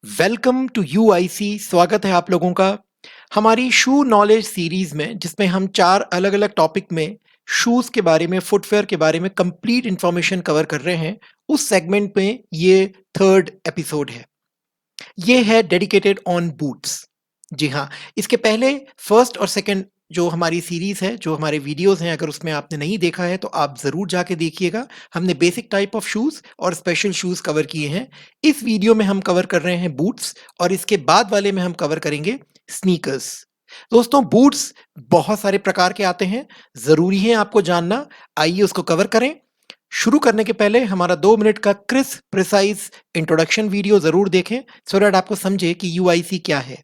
Welcome to UIC. स्वागत है आप लोगों का हमारी शू नॉलेज सीरीज में, जिसमें हम 4 अलग-अलग टॉपिक में शूज के बारे में, फुटवियर के बारे में कंप्लीट इंफॉर्मेशन कवर कर रहे हैं। उस सेगमेंट में ये थर्ड एपिसोड है। ये है डेडिकेटेड ऑन बूट्स। जी हाँ, इसके पहले फर्स्ट और सेकंड जो हमारी सीरीज है, जो हमारे वीडियोस हैं, अगर उसमें आपने नहीं देखा है तो आप ज़रूर जाके देखिएगा। हमने बेसिक टाइप ऑफ शूज़ और स्पेशल शूज़ कवर किए हैं। इस वीडियो में हम कवर कर रहे हैं बूट्स और इसके बाद वाले में हम कवर करेंगे स्नीकर्स। दोस्तों, बूट्स बहुत सारे प्रकार के आते हैं, ज़रूरी है आपको जानना। आइए उसको कवर करें। शुरू करने के पहले हमारा 2 मिनट का क्रिस्प प्रिसाइज इंट्रोडक्शन वीडियो ज़रूर देखें, सो दैट आपको समझे कि यूआईसी क्या है।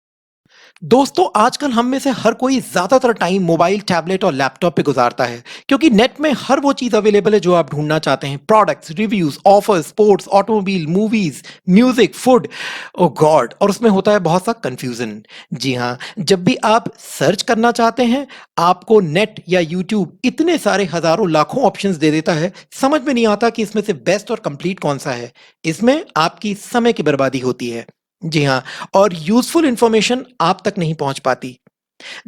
दोस्तों, आजकल हम में से हर कोई ज़्यादातर टाइम मोबाइल, टैबलेट और लैपटॉप पे गुजारता है, क्योंकि नेट में हर वो चीज़ अवेलेबल है जो आप ढूंढना चाहते हैं। Products, reviews, offers, sports, automobile, movies, music, food, oh God, और उसमें होता है बहुत सा कंफ्यूजन। जी हाँ, जब भी आप सर्च करना चाहते हैं, आपको नेट या यूट्यूब इतने सारे हजारों लाखों ऑप्शंस दे देता है, समझ में नहीं आता कि इसमें से बेस्ट और कंप्लीट कौन सा है। इसमें आपकी समय की बर्बादी होती है। जी हाँ, और यूजफुल इंफॉर्मेशन आप तक नहीं पहुंच पाती।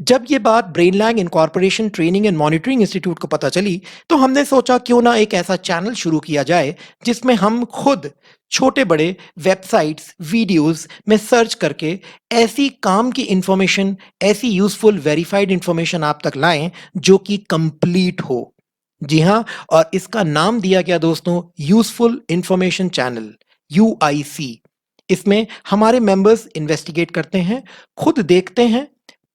जब ये बात Brainlang incorporation training and monitoring institute को पता चली, तो हमने सोचा क्यों ना एक ऐसा चैनल शुरू किया जाए जिसमें हम खुद छोटे बड़े वेबसाइट्स, वीडियोस में सर्च करके ऐसी काम की इंफॉर्मेशन, ऐसी यूजफुल वेरीफाइड इंफॉर्मेशन आप तक लाएं जो कि कंप्लीट हो। जी हाँ, और इसका नाम दिया गया दोस्तों, यूजफुल इंफॉर्मेशन चैनल, यूआईसी। इसमें हमारे मेंबर्स इन्वेस्टिगेट करते हैं, खुद देखते हैं,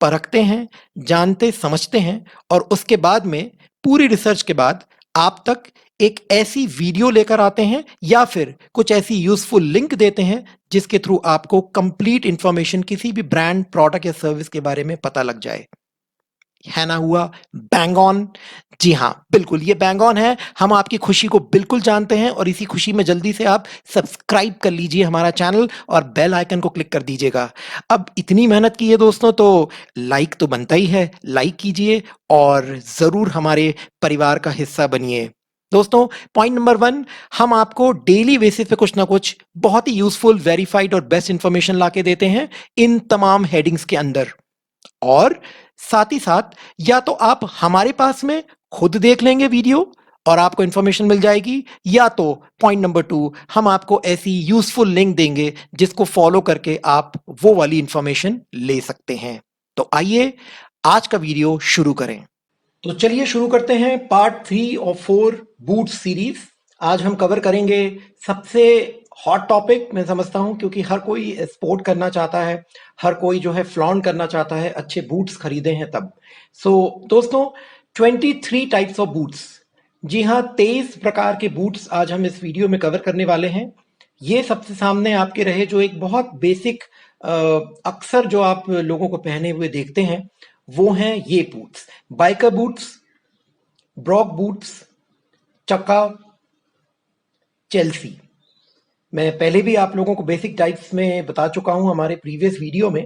परखते हैं, जानते समझते हैं, और उसके बाद में पूरी रिसर्च के बाद आप तक एक ऐसी वीडियो लेकर आते हैं या फिर कुछ ऐसी यूजफुल लिंक देते हैं जिसके थ्रू आपको कंप्लीट इंफॉर्मेशन किसी भी ब्रांड, प्रोडक्ट या सर्विस के बारे में पता लग जाए। है ना हुआ बैंग ऑन? जी हाँ, बिल्कुल ये बैंग ऑन है। हम आपकी खुशी को बिल्कुल जानते हैं और इसी खुशी में जल्दी से आप सब्सक्राइब कर लीजिए हमारा चैनल और बेल आइकन को क्लिक कर दीजिएगा। अब इतनी मेहनत की है दोस्तों, तो लाइक तो बनता ही है। लाइक कीजिए और ज़रूर हमारे परिवार का हिस्सा बनिए। दोस्तों, पॉइंट नंबर 1, हम आपको डेली बेसिस पे कुछ ना कुछ बहुत ही यूजफुल, वेरीफाइड और बेस्ट इंफॉर्मेशन लाके देते हैं इन तमाम हेडिंग्स के अंदर। और साथ ही साथ या तो आप हमारे पास में खुद देख लेंगे वीडियो और आपको इंफॉर्मेशन मिल जाएगी, या तो पॉइंट नंबर 2, हम आपको ऐसी यूजफुल लिंक देंगे जिसको फॉलो करके आप वो वाली इंफॉर्मेशन ले सकते हैं। तो आइए आज का वीडियो शुरू करें। तो चलिए शुरू करते हैं पार्ट 3 और 4 बूट सीरीज। आज हम कवर करेंगे सबसे हॉट टॉपिक, मैं समझता हूं, क्योंकि हर कोई स्पोर्ट करना चाहता है, हर कोई जो है फ्लॉन्ट करना चाहता है, अच्छे बूट्स खरीदे हैं तब। दोस्तों, 23 टाइप्स ऑफ बूट्स। जी हाँ, 23 प्रकार के बूट्स आज हम इस वीडियो में कवर करने वाले हैं। ये सबसे सामने आपके रहे जो एक बहुत बेसिक, अक्सर जो आप लोगों को पहने हुए देखते हैं, वो हैं ये boots. Biker boots, Brock boots, चक्का, चेल्सी। मैं पहले भी आप लोगों को बेसिक टाइप्स में बता चुका हूं हमारे प्रीवियस वीडियो में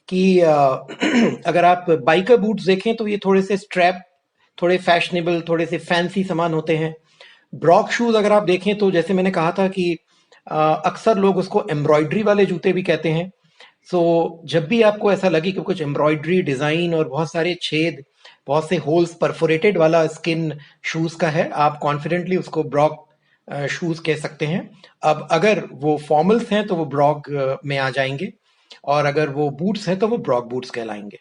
कि अगर आप बाइकर बूट्स देखें तो ये थोड़े से स्ट्रैप, थोड़े फैशनेबल, थोड़े से फैंसी सामान होते हैं। ब्रॉक शूज अगर आप देखें तो जैसे मैंने कहा था कि अक्सर लोग उसको एम्ब्रॉयडरी वाले जूते भी कहते हैं। जब भी आपको ऐसा लगे कि कुछ एम्ब्रॉयडरी डिजाइन और बहुत सारे छेद, बहुत से होल्स, परफोरेटेड वाला स्किन शूज का है, आप कॉन्फिडेंटली उसको ब्रॉक शूज कह सकते हैं। अब अगर वो फॉर्मल्स हैं तो वो ब्रॉक में आ जाएंगे, और अगर वो बूट्स हैं तो वो ब्रॉक बूट्स कहलाएंगे।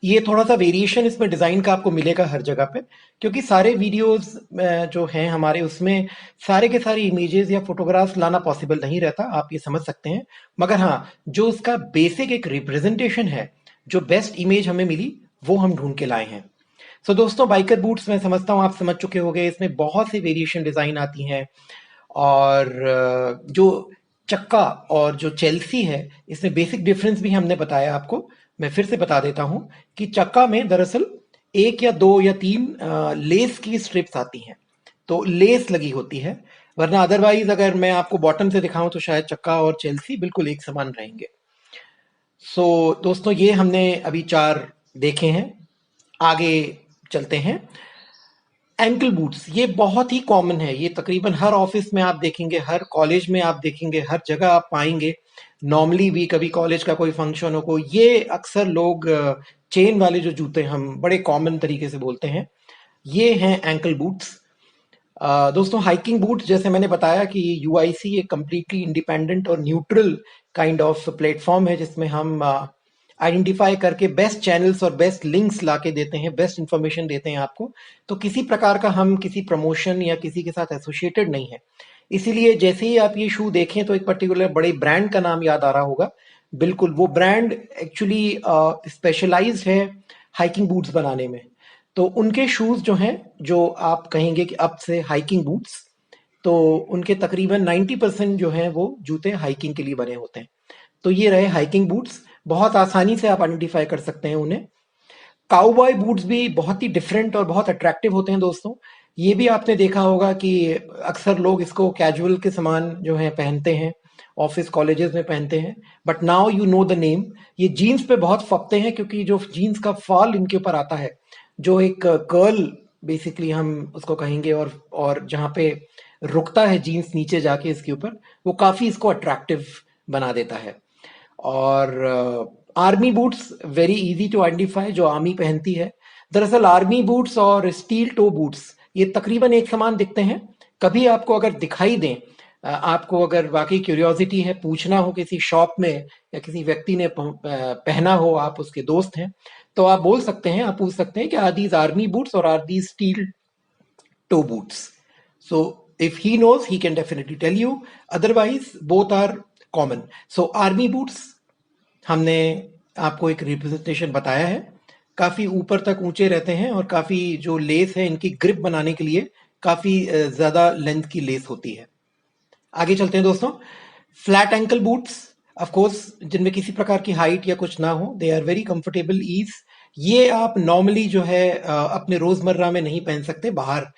ये थोड़ा सा वेरिएशन इसमें डिजाइन का आपको मिलेगा हर जगह पे, क्योंकि सारे वीडियोस जो हैं हमारे, उसमें सारे के सारे इमेजेस या फोटोग्राफ्स लाना पॉसिबल नहीं रहता, आप ये समझ सकते हैं। मगर हाँ, जो उसका बेसिक एक रिप्रेजेंटेशन है, जो बेस्ट इमेज हमें मिली, वो हम ढूंढ के लाए हैं। दोस्तों, बाइकर बूट्स मैं समझता हूँ आप समझ चुके होंगे, इसमें बहुत सी वेरिएशन डिजाइन आती हैं। और जो चक्का और जो चेल्सी है, इसमें बेसिक डिफरेंस भी हमने बताया आपको। मैं फिर से बता देता हूं कि चक्का में दरअसल 1 या 2 या 3 लेस की स्ट्रिप्स आती हैं, तो लेस लगी होती है। वरना अदरवाइज अगर मैं आपको बॉटम से दिखाऊं तो शायद चक्का और चेल्सी बिल्कुल एक समान रहेंगे। दोस्तों, ये हमने अभी 4 देखे हैं। आगे चलते हैं। एंकल बूट्स ये बहुत ही कॉमन है, ये तकरीबन हर ऑफिस में आप देखेंगे, हर कॉलेज में आप देखेंगे, हर जगह आप पाएंगे। नॉर्मली भी कभी कॉलेज का कोई फंक्शन हो को ये अक्सर लोग चेन वाले जो जूते हम बड़े कॉमन तरीके से बोलते हैं, ये हैं एंकल बूट्स। दोस्तों हाइकिंग बूट जैसे मैंने बताया कि यूआईसी एक कम्प्लीटली इंडिपेंडेंट और न्यूट्रल काइंड ऑफ प्लेटफॉर्म है जिसमें हम आइडेंटिफाई करके बेस्ट चैनल्स और बेस्ट लिंक्स लाके देते हैं, बेस्ट इंफॉर्मेशन देते हैं आपको। तो किसी प्रकार का हम किसी प्रमोशन या किसी के साथ एसोसिएटेड नहीं है। इसीलिए जैसे ही आप ये शू देखें तो एक पर्टिकुलर बड़े ब्रांड का नाम याद आ रहा होगा। बिल्कुल वो ब्रांड एक्चुअली स्पेशलाइज्ड है हाइकिंग बूट्स बनाने में। तो उनके शूज जो हैं, जो आप कहेंगे कि अब से हाइकिंग बूट्स, तो उनके तकरीबन 90% जो हैं वो जूते हाइकिंग के लिए बने होते हैं। तो ये रहे हाइकिंग बूट्स, बहुत आसानी से आप आइडेंटिफाई कर सकते हैं उन्हें। काउबॉय बूट्स भी बहुत ही डिफरेंट और बहुत अट्रैक्टिव होते हैं दोस्तों। ये भी आपने देखा होगा कि अक्सर लोग इसको कैजुअल के समान जो है पहनते हैं, ऑफिस कॉलेजेस में पहनते हैं। But now you know the name. ये जीन्स पे बहुत फपते हैं क्योंकि जो जीन्स का फॉल इनके ऊपर आता है, जो एक कर्ल बेसिकली हम उसको कहेंगे, और जहाँ पे रुकता है जीन्स नीचे जाके इसके ऊपर, वो काफी इसको अट्रैक्टिव बना देता है। और army boots very easy to identify, जो आर्मी पहनती है। दरअसल आर्मी बूट्स और स्टील टो बूट्स ये तकरीबन एक समान दिखते हैं। कभी आपको अगर दिखाई दें, आपको अगर वाकई क्यूरियोसिटी है, पूछना हो किसी शॉप में या किसी व्यक्ति ने पहना हो, आप उसके दोस्त हैं, तो आप बोल सकते हैं, आप पूछ सकते हैं कि आर दीज आर्मी बूट्स और are these steel toe boots. So if he knows, he can definitely tell you. Otherwise, both are common. So army boots हमने आपको एक रिप्रेजेंटेशन बताया है, काफी ऊपर तक ऊंचे रहते हैं और काफी जो लेस है इनकी ग्रिप बनाने के लिए काफी ज्यादा लेंथ की लेस होती है। आगे चलते हैं दोस्तों। Flat ankle boots, of course जिनमें किसी प्रकार की हाइट या कुछ ना हो, they are very comfortable ease. ये आप नॉर्मली जो है अपने रोजमर्रा में नहीं पहन सकते बाहर,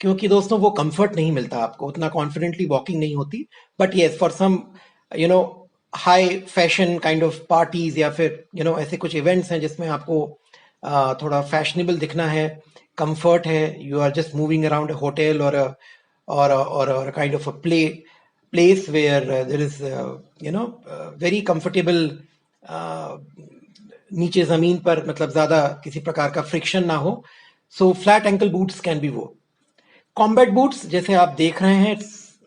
क्योंकि दोस्तों वो कंफर्ट नहीं मिलता आपको, उतना कॉन्फिडेंटली वॉकिंग नहीं होती। But yes, for some you know high fashion kind of parties या फिर ऐसे कुछ इवेंट्स हैं जिसमें आपको थोड़ा फैशनेबल दिखना है, कंफर्ट है, you are just moving around a hotel or a kind of a place where there is very comfortable, uh, नीचे जमीन पर मतलब ज्यादा किसी प्रकार का फ्रिक्शन ना हो। सो flat ankle boots can be वो। कॉम्बैट बूट्स जैसे आप देख रहे हैं,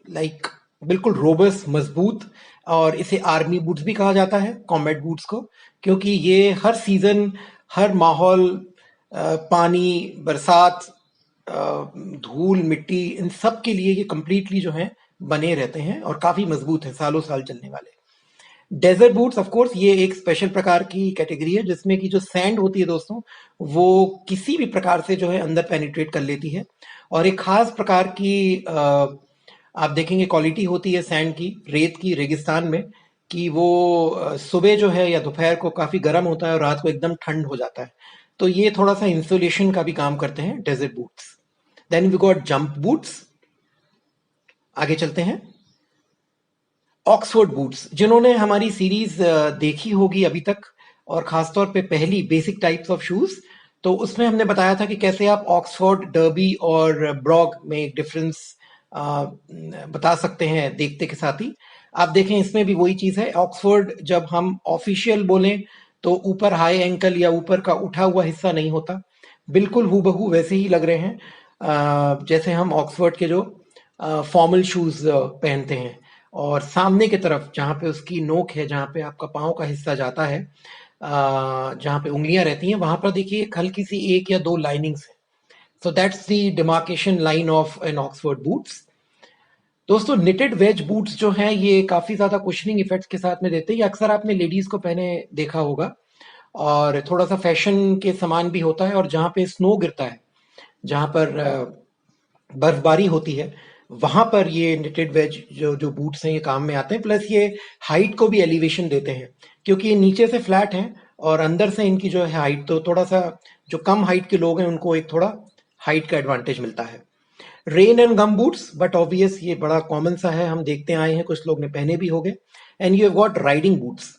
लाइक बिल्कुल रोबस्ट, मजबूत, और इसे आर्मी बूट्स भी कहा जाता है कॉम्बैट बूट्स को, क्योंकि ये हर सीजन, हर माहौल, पानी, बरसात, धूल, मिट्टी, इन सब के लिए ये कंप्लीटली जो है बने रहते हैं और काफी मजबूत है, सालों साल चलने वाले। डेजर्ट बूट्स ऑफ कोर्स ये एक स्पेशल प्रकार की कैटेगरी है जिसमें कि जो सैंड होती है दोस्तों, वो किसी भी प्रकार से जो है अंदर पेनिट्रेट कर लेती है, और एक खास प्रकार की आप देखेंगे क्वालिटी होती है सैंड की, रेत की, रेगिस्तान में, कि वो सुबह जो है या दोपहर को काफी गर्म होता है और रात को एकदम ठंड हो जाता है। तो ये थोड़ा सा इंसुलेशन का भी काम करते हैं desert boots. Then we got jump boots. आगे चलते हैं। ऑक्सफोर्ड बूट्स, जिन्होंने हमारी सीरीज देखी होगी अभी तक, और खासतौर पे पहली बेसिक टाइप्स ऑफ शूज, तो उसमें हमने बताया था कि कैसे आप ऑक्सफोर्ड, डर्बी और ब्रॉग में एक डिफरेंस बता सकते हैं देखते के साथ ही। आप देखें इसमें भी वही चीज है। ऑक्सफोर्ड जब हम ऑफिशियल बोलें तो ऊपर हाई एंकल या ऊपर का उठा हुआ हिस्सा नहीं होता, बिल्कुल हूबहू वैसे ही लग रहे हैं जैसे हम ऑक्सफोर्ड के जो फॉर्मल शूज पहनते हैं। और सामने की तरफ जहाँ पे उसकी नोक है, जहाँ पे आपका पाँव का हिस्सा जाता है, जहाँ पे उंगलियां रहती हैं, वहां पर देखिए एक हल्की सी एक या दो लाइनिंग्स है। So that's the demarcation line of an Oxford boots. दोस्तों निटेड वेज बूट्स जो हैं ये काफी ज्यादा कुशनिंग इफेक्ट्स के साथ में देते हैं, ये अक्सर आपने लेडीज को पहने देखा होगा, और थोड़ा सा फैशन के समान भी होता है। और जहाँ पे स्नो गिरता है, जहाँ पर बर्फबारी होती है, वहां पर ये निटेड वेज जो जो बूट्स हैं ये काम में आते हैं। प्लस ये हाइट को भी एलिवेशन देते हैं, क्योंकि ये नीचे से फ्लैट हैं और अंदर से इनकी जो है हाइट, तो थोड़ा सा जो कम हाइट के लोग हैं उनको एक थोड़ा हाइट का एडवांटेज मिलता है। Rain and gum boots, but obvious ये बड़ा कॉमन सा है, हम देखते आए हैं, कुछ लोग ने पहने भी होंगे। And you have got riding boots.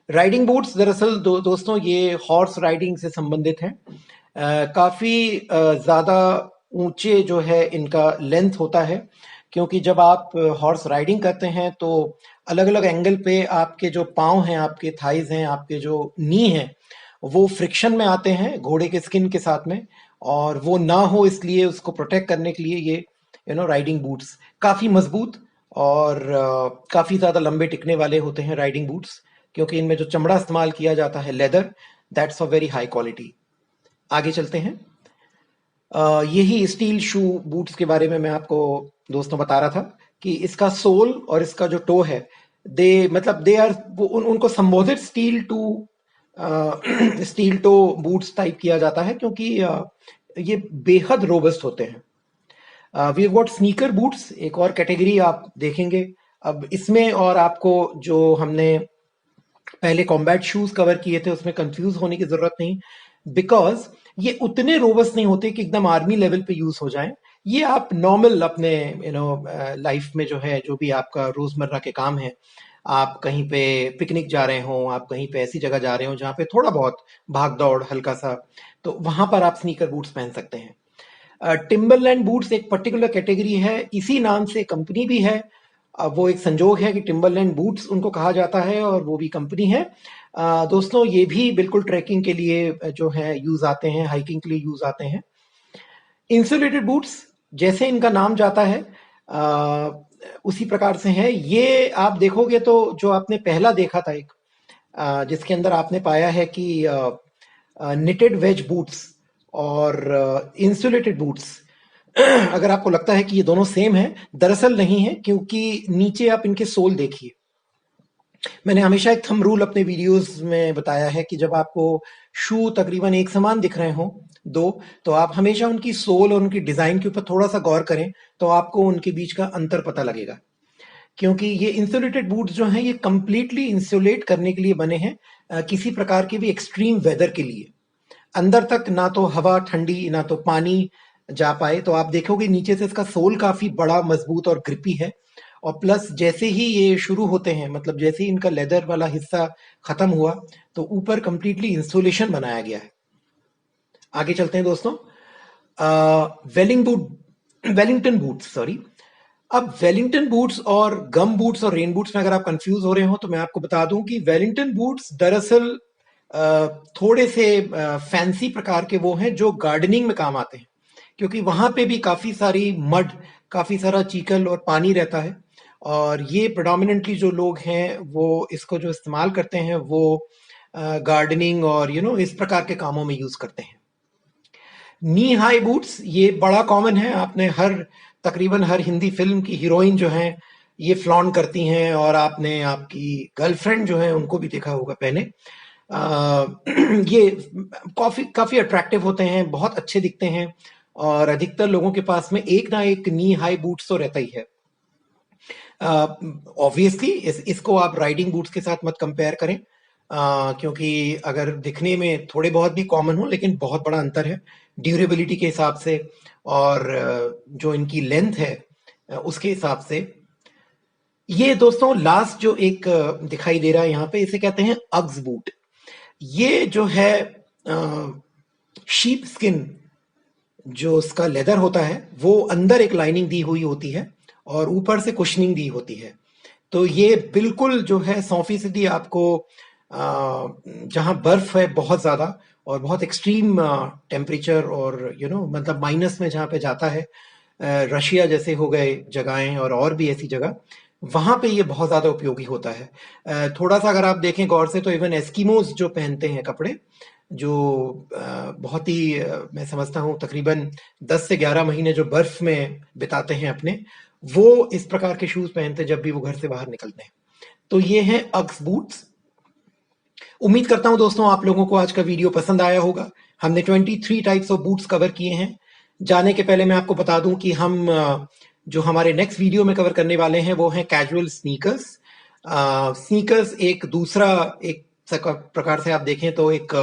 Riding boots दरअसल दोस्तों ये हॉर्स राइडिंग से संबंधित हैं। काफी ज्यादा ऊंचे जो है इनका लेंथ होता है, क्योंकि जब आप हॉर्स राइडिंग करते हैं तो अलग अलग एंगल पे आपके जो पाँव हैं, आपके थाइज हैं, आपके जो नी हैं, वो फ्रिक्शन में आते हैं घोड़े के स्किन के साथ में, और वो ना हो इसलिए उसको प्रोटेक्ट करने के लिए ये राइडिंग बूट्स काफ़ी मजबूत और काफ़ी ज़्यादा लंबे टिकने वाले होते हैं राइडिंग बूट्स, क्योंकि इनमें जो चमड़ा इस्तेमाल किया जाता है leather, that's a very high quality. आगे चलते हैं। यही स्टील शू बूट्स के बारे में मैं आपको दोस्तों बता रहा था कि इसका सोल और इसका जो टो है, दे आर उनको संबोधित स्टील टो बूट्स टाइप किया जाता है, क्योंकि ये बेहद रोबस्ट होते हैं। वी गॉट स्नीकर बूट्स, एक और कैटेगरी आप देखेंगे अब इसमें, और आपको जो हमने पहले कॉम्बैट शूज कवर किए थे उसमें कंफ्यूज होने की जरूरत नहीं, बिकॉज ये उतने रोबस्ट नहीं होते कि एकदम आर्मी लेवल पे यूज हो जाएं। ये आप नॉर्मल अपने लाइफ में जो है, जो भी आपका रोजमर्रा के काम है, आप कहीं पे पिकनिक जा रहे हो, आप कहीं पे ऐसी जगह जा रहे हो जहाँ पे थोड़ा बहुत भाग दौड़ हल्का सा, तो वहां पर आप स्नीकर बूट्स पहन सकते हैं। टिम्बरलैंड बूट्स एक पर्टिकुलर कैटेगरी है, इसी नाम से कंपनी भी है। वो एक संजोग है कि टिम्बरलैंड बूट्स उनको कहा जाता है और वो भी कंपनी है। दोस्तों ये भी बिल्कुल ट्रैकिंग के लिए जो है यूज आते हैं, हाइकिंग के लिए यूज आते हैं। इंसुलेटेड बूट्स, जैसे इनका नाम जाता है उसी प्रकार से है। ये आप देखोगे तो जो आपने पहला देखा था एक, जिसके अंदर आपने पाया है कि निटेड वेज बूट्स और इंसुलेटेड बूट्स, अगर आपको लगता है कि ये दोनों सेम है, दरअसल नहीं है, क्योंकि नीचे आप इनके सोल देखिए। मैंने हमेशा एक थंब रूल अपने वीडियोस में बताया है कि जब आपको शू तकरीबन एक समान दिख रहे हो दो, तो आप हमेशा उनकी सोल और उनकी डिजाइन के ऊपर थोड़ा सा गौर करें, तो आपको उनके बीच का अंतर पता लगेगा। क्योंकि ये इंसुलेटेड बूट्स जो हैं, ये कंप्लीटली इंसुलेट करने के लिए बने हैं, किसी प्रकार के भी एक्सट्रीम वेदर के लिए। अंदर तक ना तो हवा ठंडी ना तो पानी जा पाए, तो आप देखोगे नीचे से इसका सोल काफी बड़ा, मजबूत और ग्रिपी है। और प्लस जैसे ही ये शुरू होते हैं, मतलब जैसे ही इनका लेदर वाला हिस्सा खत्म हुआ, तो ऊपर कंप्लीटली इंसुलेशन बनाया गया है। आगे चलते हैं दोस्तों। Wellington boots, sorry. अब वेलिंगटन बूट्स और गम बूट्स और रेन बूट्स में अगर आप कंफ्यूज हो रहे हो, तो मैं आपको बता दूं कि वेलिंगटन बूट्स दरअसल थोड़े से फैंसी प्रकार के वो हैं जो गार्डनिंग में काम आते हैं, क्योंकि वहां पे भी काफी सारी मड, काफी सारा चीकल और पानी रहता है, और ये प्रेडोमिनेंटली जो लोग हैं वो इसको जो इस्तेमाल करते हैं वो गार्डनिंग और इस प्रकार के कामों में यूज करते हैं। नी हाई बूट्स, ये बड़ा कॉमन है, आपने तकरीबन हर हिंदी फिल्म की हीरोइन जो है ये फ्लॉन्ट करती हैं, और आपने आपकी गर्लफ्रेंड जो है उनको भी देखा होगा पहने। ये काफी काफी अट्रैक्टिव होते हैं, बहुत अच्छे दिखते हैं, और अधिकतर लोगों के पास में एक ना एक नी हाई बूट्स तो रहता ही है। ऑब्वियसली इसको आप राइडिंग बूट्स के साथ मत कंपेयर करें, क्योंकि अगर दिखने में थोड़े बहुत भी कॉमन हो, लेकिन बहुत बड़ा अंतर है ड्यूरेबिलिटी के हिसाब से, और जो इनकी लेंथ है उसके हिसाब से। ये दोस्तों लास्ट जो एक दिखाई दे रहा है यहाँ पे, इसे कहते हैं अग्स बूट। ये जो है शीप स्किन, जो उसका लेदर होता है, वो अंदर एक लाइनिंग दी हुई होती है और ऊपर से कुशनिंग दी होती है। तो ये बिल्कुल जो है 100% आपको जहां बर्फ है बहुत ज्यादा और बहुत एक्सट्रीम टेम्परेचर, और मतलब माइनस में जहां पे जाता है, रशिया जैसे हो गए जगहें और भी ऐसी जगह, वहां पे ये बहुत ज्यादा उपयोगी होता है। थोड़ा सा अगर आप देखें गौर से, तो इवन एस्किमोज जो पहनते हैं कपड़े, जो बहुत ही मैं समझता हूँ तकरीबन 10 से 11 महीने जो बर्फ में बिताते हैं अपने, वो इस प्रकार के शूज पहनते हैं जब भी वो घर से बाहर निकलते हैं। तो ये हैं अग्स बूट्स। उम्मीद करता हूं दोस्तों आप लोगों को आज का वीडियो पसंद आया होगा। हमने 23 टाइप्स ऑफ बूट्स कवर किए हैं। जाने के पहले मैं आपको बता दूं कि हम जो हमारे नेक्स्ट वीडियो में कवर करने वाले हैं वो हैं कैजुअल स्नीकर्स। स्नीकर्स एक दूसरा, एक प्रकार से आप देखें तो एक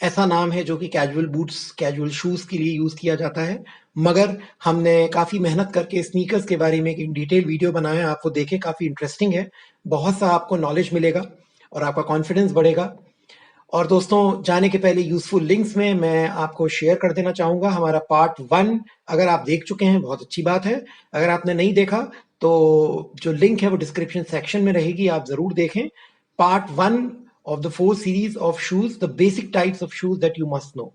ऐसा नाम है जो कि कैजुअल बूट्स, कैजुअल शूज के लिए यूज किया जाता है, मगर हमने काफी मेहनत करके स्नीकर्स के बारे में एक डिटेल वीडियो बनाया है। आप वो देखें, काफी इंटरेस्टिंग है, बहुत सा आपको नॉलेज मिलेगा और आपका कॉन्फिडेंस बढ़ेगा। और दोस्तों जाने के पहले यूजफुल लिंक्स में मैं आपको शेयर कर देना चाहूंगा हमारा पार्ट 1। अगर आप देख चुके हैं बहुत अच्छी बात है, अगर आपने नहीं देखा तो जो लिंक है वो डिस्क्रिप्शन सेक्शन में रहेगी, आप जरूर देखें। Part 1 of the 4 series of shoes, the basic types of shoes that you must know.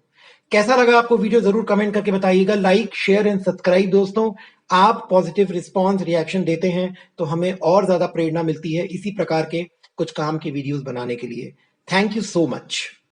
कैसा लगा आपको वीडियो जरूर कमेंट करके बताइएगा। लाइक शेयर एंड सब्सक्राइब दोस्तों। आप पॉजिटिव रिस्पॉन्स रिएक्शन देते हैं तो हमें और ज्यादा प्रेरणा मिलती है इसी प्रकार के कुछ काम के वीडियोस बनाने के लिए। Thank you so much.